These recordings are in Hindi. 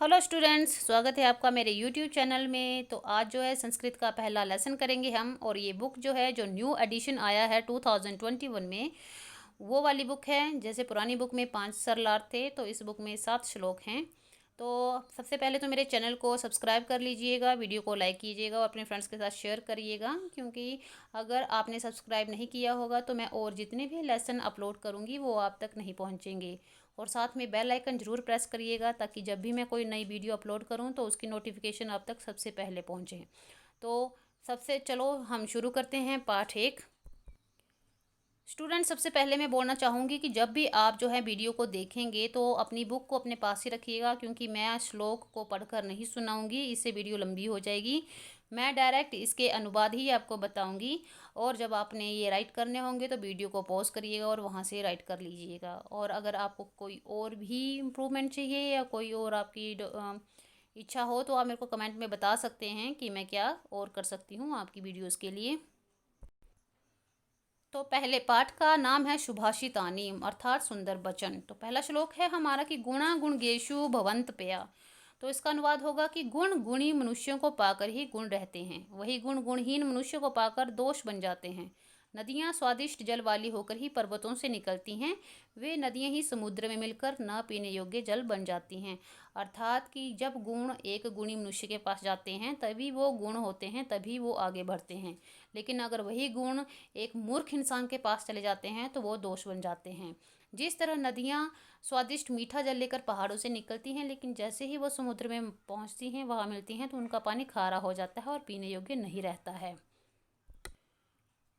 हेलो स्टूडेंट्स, स्वागत है आपका मेरे यूट्यूब चैनल में। तो आज जो है संस्कृत का पहला लेसन करेंगे हम। और ये बुक जो है जो न्यू एडिशन आया है 2021 में, वो वाली बुक है। जैसे पुरानी बुक में 5 सरलार थे, तो इस बुक में 7 श्लोक हैं। तो सबसे पहले तो मेरे चैनल को सब्सक्राइब कर लीजिएगा, वीडियो को लाइक कीजिएगा और अपने फ्रेंड्स के साथ शेयर करिएगा, क्योंकि अगर आपने सब्सक्राइब नहीं किया होगा तो मैं और जितने भी लेसन अपलोड करूँगी वो आप तक नहीं पहुँचेंगे। और साथ में बेल आइकन ज़रूर प्रेस करिएगा, ताकि जब भी मैं कोई नई वीडियो अपलोड करूँ तो उसकी नोटिफिकेशन आप तक सबसे पहले पहुँचे। तो चलो हम शुरू करते हैं पाठ 1। स्टूडेंट, सबसे पहले मैं बोलना चाहूँगी कि जब भी आप जो है वीडियो को देखेंगे तो अपनी बुक को अपने पास ही रखिएगा, क्योंकि मैं श्लोक को पढ़कर नहीं सुनाऊंगी, इससे वीडियो लंबी हो जाएगी। मैं डायरेक्ट इसके अनुवाद ही आपको बताऊंगी। और जब आपने ये राइट करने होंगे तो वीडियो को पॉज करिएगा और वहाँ से राइट कर लीजिएगा। और अगर आपको कोई और भी इम्प्रूवमेंट चाहिए या कोई और आपकी इच्छा हो तो आप मेरे को कमेंट में बता सकते हैं कि मैं क्या और कर सकती हूँ आपकी वीडियोज़ के लिए। तो पहले पाठ का नाम है सुभाषितानी, अर्थात सुंदर वचन। तो पहला श्लोक है हमारा कि गुणा गुणगेशु भवंत पेया। तो इसका अनुवाद होगा कि गुण गुणी मनुष्यों को पाकर ही गुण रहते हैं, वही गुण गुणहीन मनुष्य को पाकर दोष बन जाते हैं। नदियाँ स्वादिष्ट जल वाली होकर ही पर्वतों से निकलती हैं, वे नदियाँ ही समुद्र में मिलकर न पीने योग्य जल बन जाती हैं। अर्थात कि जब गुण एक गुणी मनुष्य के पास जाते हैं तभी वो गुण होते हैं, तभी वो आगे बढ़ते हैं। लेकिन अगर वही गुण एक मूर्ख इंसान के पास चले जाते हैं तो वो दोष बन जाते हैं। जिस तरह नदियाँ स्वादिष्ट मीठा जल लेकर पहाड़ों से निकलती हैं, लेकिन जैसे ही वो समुद्र में पहुंचती हैं, वहाँ मिलती हैं, तो उनका पानी खारा हो जाता है और पीने योग्य नहीं रहता है।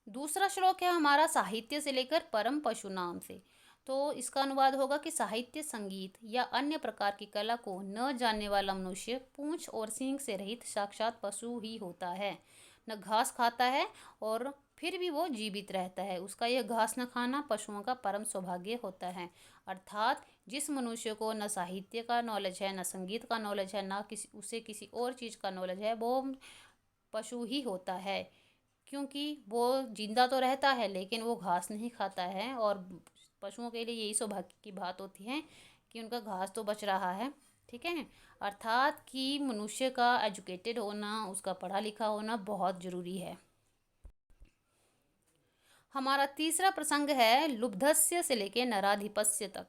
दूसरा श्लोक है हमारा साहित्य से लेकर परम पशु नाम से। तो इसका अनुवाद होगा कि साहित्य, संगीत या अन्य प्रकार की कला को न जानने वाला मनुष्य पूंछ और सींग से रहित साक्षात पशु ही होता है। न घास खाता है और फिर भी वो जीवित रहता है। उसका यह घास न खाना पशुओं का परम सौभाग्य होता है। अर्थात जिस मनुष्य को न साहित्य का नॉलेज है, न संगीत का नॉलेज है, न उसे किसी और चीज़ का नॉलेज है, वो पशु ही होता है। क्योंकि वो जिंदा तो रहता है लेकिन वो घास नहीं खाता है। और पशुओं के लिए यही सौभाग्य की बात होती है कि उनका घास तो बच रहा है। ठीक है। अर्थात कि मनुष्य का एजुकेटेड होना, उसका पढ़ा लिखा होना बहुत ज़रूरी है। हमारा तीसरा प्रसंग है लुब्धस्य से लेके नराधिपस्य तक।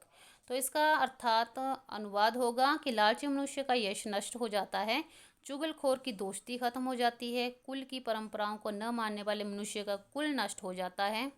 तो इसका अर्थात अनुवाद होगा कि लालची मनुष्य का यश नष्ट हो जाता है, चुगलखोर की दोस्ती खत्म हो जाती है, कुल की परंपराओं को न मानने वाले मनुष्य का कुल नष्ट हो जाता है,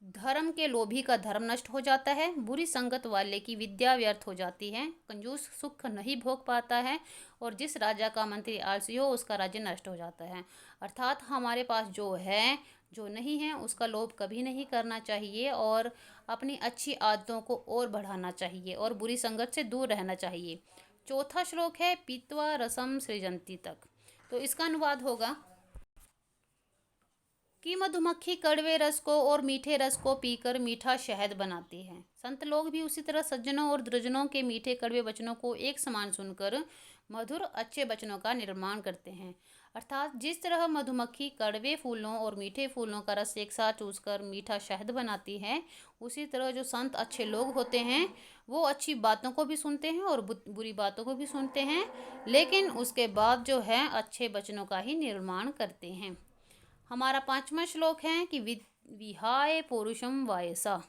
धर्म के लोभी का धर्म नष्ट हो जाता है, बुरी संगत वाले की विद्या व्यर्थ हो जाती है, कंजूस सुख नहीं भोग पाता है, और जिस राजा का मंत्री आलसी हो उसका राज्य नष्ट हो जाता है। अर्थात हमारे पास जो है, जो नहीं है, उसका लोभ कभी नहीं करना चाहिए और अपनी अच्छी आदतों को और बढ़ाना चाहिए और बुरी संगत से दूर रहना चाहिए। चौथा श्लोक है पीत्वा रसम सृजंती तक। तो इसका अनुवाद होगा कि मधुमक्खी कड़वे रस को और मीठे रस को पीकर मीठा शहद बनाती है। संत लोग भी उसी तरह सज्जनों और दुर्जनों के मीठे कड़वे वचनों को एक समान सुनकर मधुर अच्छे वचनों का निर्माण करते हैं। अर्थात जिस तरह मधुमक्खी कड़वे फूलों और मीठे फूलों का रस एक साथ चूसकर मीठा शहद बनाती है, उसी तरह जो संत अच्छे लोग होते हैं वो अच्छी बातों को भी सुनते हैं और बुरी बातों को भी सुनते हैं, लेकिन उसके बाद जो है अच्छे वचनों का ही निर्माण करते हैं। हमारा पांचवा श्लोक है कि विहाय पुरुषम वायसा।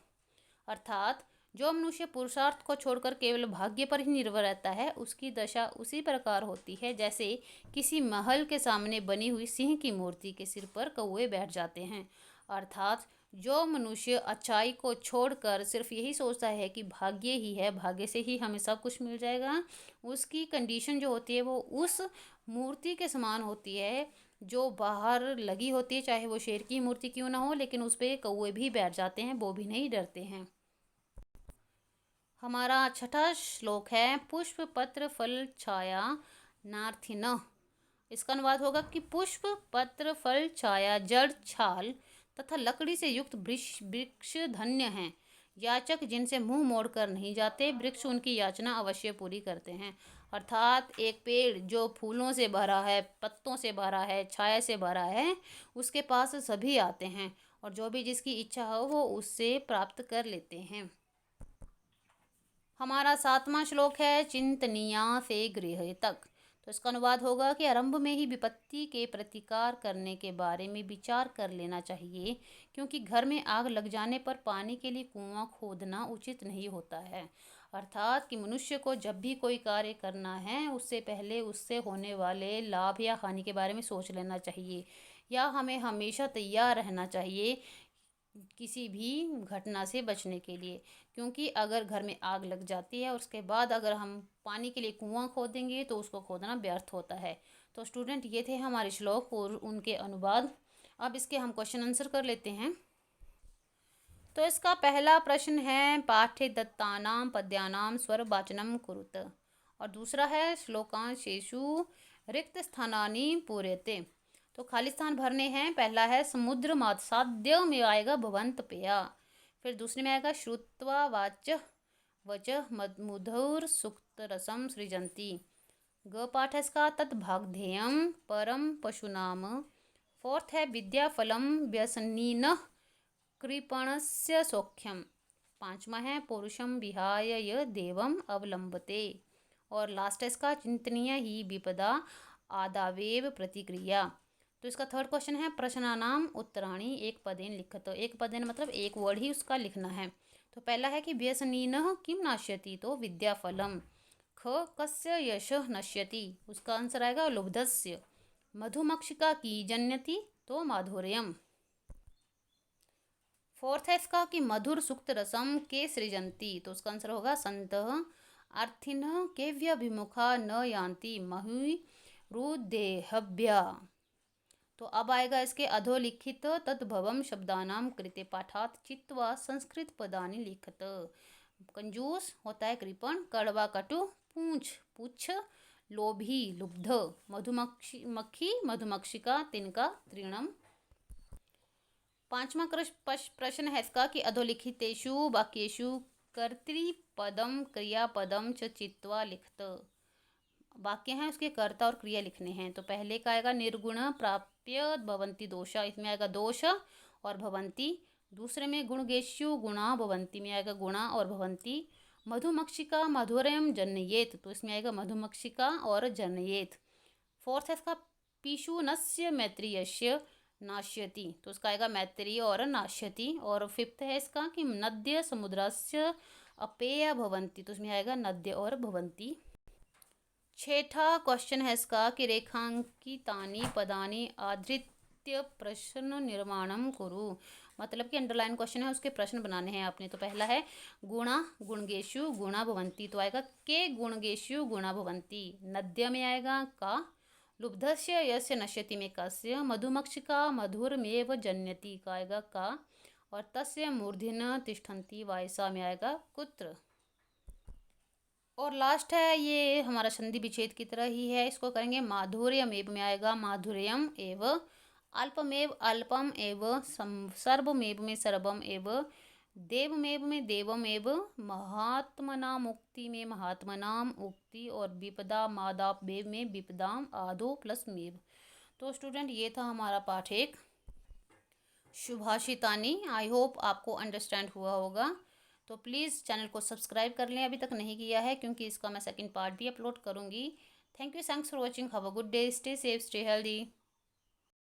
अर्थात जो मनुष्य पुरुषार्थ को छोड़कर केवल भाग्य पर ही निर्भर रहता है, उसकी दशा उसी प्रकार होती है जैसे किसी महल के सामने बनी हुई सिंह की मूर्ति के सिर पर कौवे बैठ जाते हैं। अर्थात जो मनुष्य अच्छाई को छोड़कर सिर्फ यही सोचता है कि भाग्य ही है, भाग्य से ही हमें सब कुछ मिल जाएगा, उसकी कंडीशन जो होती है वो उस मूर्ति के समान होती है जो बाहर लगी होती है, चाहे वो शेर की मूर्ति क्यों ना हो, लेकिन उस पर कौवे भी बैठ जाते हैं, वो भी नहीं डरते हैं। हमारा छठा श्लोक है पुष्प पत्र फल छाया नार्थिन। इसका अनुवाद होगा कि पुष्प पत्र फल छाया जड़ छाल तथा लकड़ी से युक्त वृक्ष धन्य हैं। याचक जिनसे मुंह मोड़कर नहीं जाते, वृक्ष उनकी याचना अवश्य पूरी करते हैं। अर्थात एक पेड़ जो फूलों से भरा है, पत्तों से भरा है, छाया से भरा है, उसके पास सभी आते हैं और जो भी जिसकी इच्छा हो वो उससे प्राप्त कर लेते हैं। हमारा 7वां श्लोक है चिंतनीया से गृह तक। तो इसका अनुवाद होगा कि आरंभ में ही विपत्ति के प्रतिकार करने के बारे में विचार कर लेना चाहिए, क्योंकि घर में आग लग जाने पर पानी के लिए कुआं खोदना उचित नहीं होता है। अर्थात कि मनुष्य को जब भी कोई कार्य करना है उससे पहले उससे होने वाले लाभ या हानि के बारे में सोच लेना चाहिए, या हमें हमेशा तैयार रहना चाहिए किसी भी घटना से बचने के लिए। क्योंकि अगर घर में आग लग जाती है और उसके बाद अगर हम पानी के लिए कुआं खोदेंगे तो उसको खोदना व्यर्थ होता है। तो स्टूडेंट, ये थे हमारे श्लोक और उनके अनुवाद। अब इसके हम क्वेश्चन आंसर कर लेते हैं। तो इसका पहला प्रश्न है पाठ्य दत्तानाम पद्यानाम स्वरवाचनम कुरुत, और दूसरा है श्लोकांशेषु रिक्त स्थानानि पूर्यते। तो खाली स्थान भरने हैं। पहला है समुद्र मात्साद्य में आएगा भवंत पेया। फिर दूसरे में आएगा श्रुत्वा वाच वच मुधुर सुक्त रसम सृजंती। ग पाठ है इसका तत्भागधेयम परम पशुनाम। फोर्थ है विद्याफलम व्यसनीन कृपणस्य सौख्यम। पांचवा है पौरुषम विहाय य देवम अवलंबते। और लास्ट है इसका चिंतनीय ही विपदा आदावेव प्रतिक्रिया। तो इसका थर्ड क्वेश्चन है प्रश्नानाम उत्तराणी एक पदेन लिखत। एक पदेन मतलब एक वर्ड ही उसका लिखना है। तो पहला है कि व्यसनीनः किम नाश्यति, तो विद्याफलम। ख कस्य यश नश्यति, उसका आंसर आएगा लुब्धस्य। मधुमक्षिका की जन्यति, तो माधुर्यम। फोर्थ है इसका कि मधुर सुक्त रसम के सृजंती, तो उसका आंसर होगा संतः अर्थिन केव्यभिमुखा न यान्ति महुरुदेहभ्या। तो अब आएगा इसके अधोलिखित तद्भवम शब्दानाम कृते पाठात चित्वा संस्कृत पदानि लिखत। कंजूस होता है कृपण, कड़वा कटु पूंछ पुच्छ, लोभी लुब्ध, मधुमक्खी मधुमक्षिका तिनका तृणम। पांचवा प्रश्न है इसका कि अधोलिखितेषु वाक्येषु कर्तृपदम क्रियापदम च चित्वा लिखत। वाक्य हैं उसके कर्ता और क्रिया लिखने हैं। तो पहले का आएगा निर्गुण प्राप्य भवंती दोषा, इसमें आएगा दोष और भवंती। दूसरे में गुणगेष्यु गुणा भवंती में आएगा गुणा और भवंती। मधुमक्षिका मधुरयम जनयेत, तो इसमें आएगा मधुमक्षिका और जनयेत। फोर्थ है इसका पीशुनस्य मैत्रीयस्य नाश्यति, तो उसका आएगा मैत्री और नाश्यति। और फिफ्थ है इसका कि नद्य समुद्रस्य अपेय भवंती, तो उसमें आएगा नद्य और भवंती। छठा क्वेश्चन है इसका कि रेखांकितानि पदानि आधृत्य प्रश्न निर्माणम कुरु, मतलब कि अंडरलाइन क्वेश्चन है उसके प्रश्न बनाने हैं आपने। तो पहला है गुणा गुणगेशु गुणा भवंती, तो आएगा के गुणगेशु गुणा भवंती। नद्य में आएगा का, लुब्धस्य यस्य नश्यति में कस्य, मधुमक्षिका मधुरमेव जन्यति का आएगा का, और तस्य मूर्धन्य तिष्ठन्ति वायसा में आएगा कुत्र। और लास्ट है ये हमारा संधि विच्छेद की तरह ही है, इसको करेंगे माधुर्यमेव में आएगा माधुर्यम एव, अल्पमेव अल्पम एव, सर्वमेव में सर्वम एव, देवमेव में देवम एव, महात्मनाम उक्ति में महात्मनाम उक्ति, और विपदा मादावेव में विपदाम आदो प्लस मेव। तो स्टूडेंट, ये था हमारा पाठ एक सुभाषितानि। आई होप आपको अंडरस्टैंड हुआ होगा। तो प्लीज़ चैनल को सब्सक्राइब कर लें अभी तक नहीं किया है, क्योंकि इसका मैं सेकंड पार्ट भी अपलोड करूँगी। Thank you for watching. Have a good day, stay safe, stay healthy.